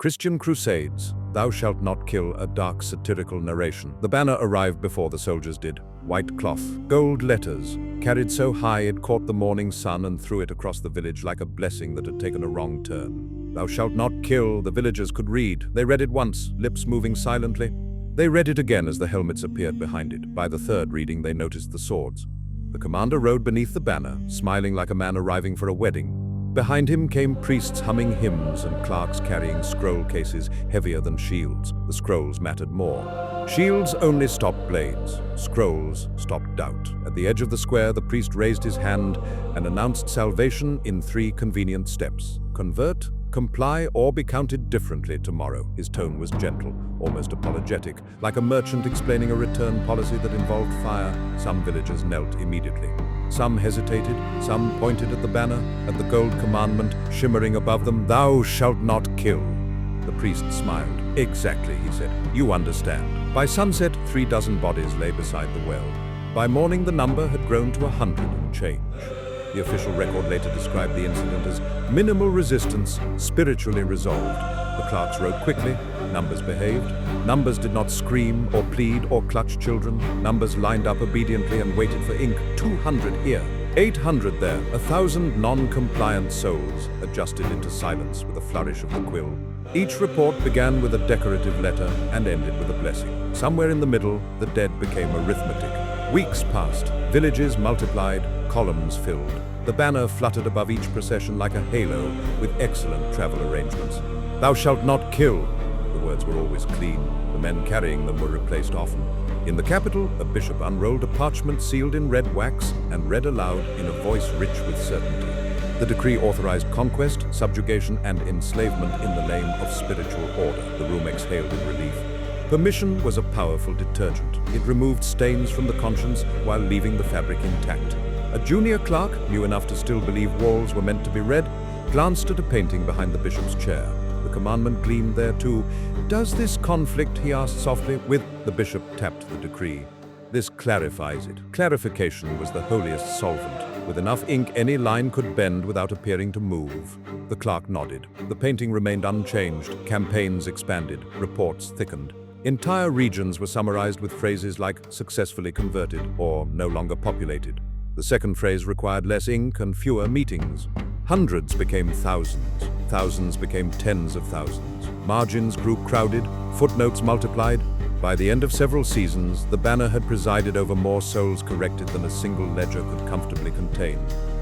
Christian Crusades, Thou Shalt Not Kill, a dark satirical narration. The banner arrived before the soldiers did. White cloth, gold letters, carried so high it caught the morning sun and threw it across the village like a blessing that had taken a wrong turn. Thou shalt not kill, the villagers could read. They read it once, lips moving silently. They read it again as the helmets appeared behind it. By the third reading, they noticed the swords. The commander rode beneath the banner, smiling like a man arriving for a wedding. Behind him came priests humming hymns and clerks carrying scroll cases heavier than shields. The scrolls mattered more. Shields only stopped blades. Scrolls stopped doubt. At the edge of the square, the priest raised his hand and announced salvation in 3 convenient steps. Convert, comply, or be counted differently tomorrow. His tone was gentle, almost apologetic, like a merchant explaining a return policy that involved fire. Some villagers knelt immediately. Some hesitated, some pointed at the banner, at the gold commandment shimmering above them. Thou shalt not kill. The priest smiled. Exactly, he said. You understand. By sunset, 3 dozen bodies lay beside the well. By morning, the number had grown to 100 and change. The official record later described the incident as minimal resistance, spiritually resolved. The clerks wrote quickly. Numbers behaved. Numbers did not scream or plead or clutch children. Numbers lined up obediently and waited for ink. 200 here, 800 there. 1,000 non-compliant souls adjusted into silence with a flourish of the quill. Each report began with a decorative letter and ended with a blessing. Somewhere in the middle, the dead became arithmetic. Weeks passed. Villages multiplied. Columns filled. The banner fluttered above each procession like a halo with excellent travel arrangements. Thou shalt not kill. The words were always clean. The men carrying them were replaced often. In the capital, a bishop unrolled a parchment sealed in red wax and read aloud in a voice rich with certainty. The decree authorized conquest, subjugation, and enslavement in the name of spiritual order. The room exhaled in relief. Permission was a powerful detergent. It removed stains from the conscience while leaving the fabric intact. A junior clerk, new enough to still believe walls were meant to be read, glanced at a painting behind the bishop's chair. The commandment gleamed there too. Does this conflict, he asked softly, with? The bishop tapped the decree. This clarifies it. Clarification was the holiest solvent. With enough ink, any line could bend without appearing to move. The clerk nodded. The painting remained unchanged. Campaigns expanded. Reports thickened. Entire regions were summarized with phrases like successfully converted or no longer populated. The second phrase required less ink and fewer meetings. Hundreds became thousands. Thousands became tens of thousands. Margins grew crowded. Footnotes multiplied. By the end of several seasons, the banner had presided over more souls corrected than a single ledger could comfortably contain,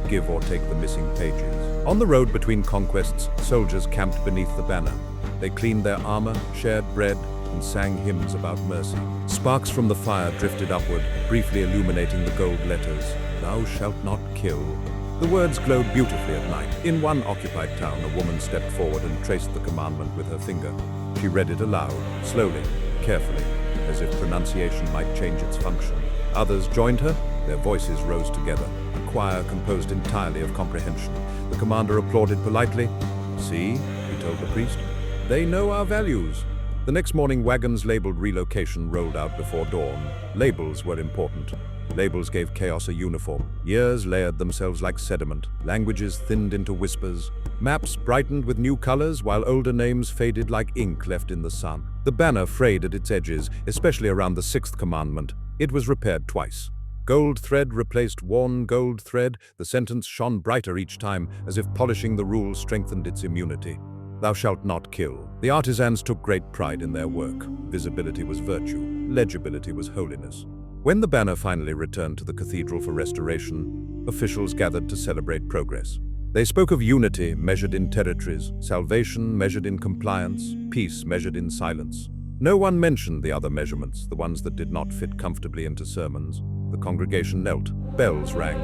give or take the missing pages. On the road between conquests, soldiers camped beneath the banner. They cleaned their armor, shared bread, and sang hymns about mercy. Sparks from the fire drifted upward, briefly illuminating the gold letters. Thou shalt not kill. The words glowed beautifully at night. In one occupied town, a woman stepped forward and traced the commandment with her finger. She read it aloud, slowly, carefully, as if pronunciation might change its function. Others joined her. Their voices rose together, a choir composed entirely of comprehension. The commander applauded politely. See, he told the priest, they know our values. The next morning, wagons labeled relocation rolled out before dawn. Labels were important. Labels gave chaos a uniform. Years layered themselves like sediment. Languages thinned into whispers. Maps brightened with new colors, while older names faded like ink left in the sun. The banner frayed at its edges, especially around the 6th commandment. It was repaired twice. Gold thread replaced worn gold thread. The sentence shone brighter each time, as if polishing the rule strengthened its immunity. Thou shalt not kill. The artisans took great pride in their work. Visibility was virtue. Legibility was holiness. When the banner finally returned to the cathedral for restoration, officials gathered to celebrate progress. They spoke of unity measured in territories, salvation measured in compliance, peace measured in silence. No one mentioned the other measurements, the ones that did not fit comfortably into sermons. The congregation knelt. Bells rang.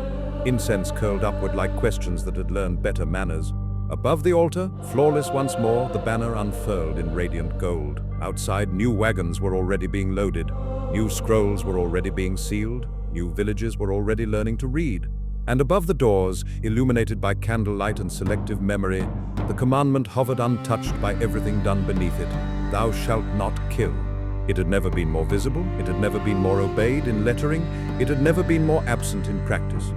Incense curled upward like questions that had learned better manners. Above the altar, flawless once more, the banner unfurled in radiant gold. Outside, new wagons were already being loaded. New scrolls were already being sealed. New villages were already learning to read. And above the doors, illuminated by candlelight and selective memory, the commandment hovered untouched by everything done beneath it. Thou shalt not kill. It had never been more visible. It had never been more obeyed in lettering. It had never been more absent in practice.